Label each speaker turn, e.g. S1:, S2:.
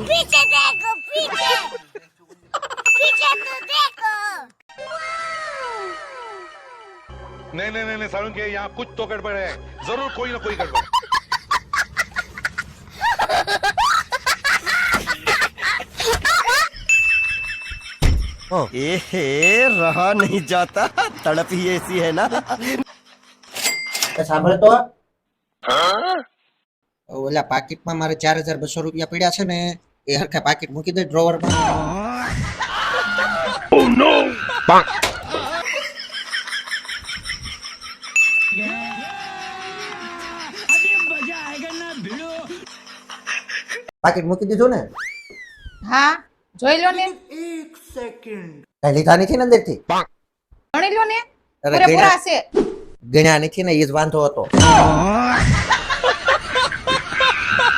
S1: पीछे देखो पीछे पीछे तो देखो
S2: नहीं नहीं नहीं सारुण के यहाँ कुछ तो गड़बड़ है जरूर कोई ना कोई गड़बड़
S3: रहा नहीं जाता तड़प ही ऐसी है ना
S4: સાંભળ તો ઓલા પાકીટમાં મારે 4200 રૂપિયા પડ્યા છે ને એ હરખા પાકીટ મૂકી દે ડ્રોવરમાં પાકીટ મૂકી દીધું ને
S5: હા જોઈ લો ને
S4: કઈ લીધા નથી ને અંદરથી
S5: ગણી લો ને
S4: અરે
S5: પૂરેપૂરા છે
S4: ગણ્યા નથી ને એ જ વાંધો હતો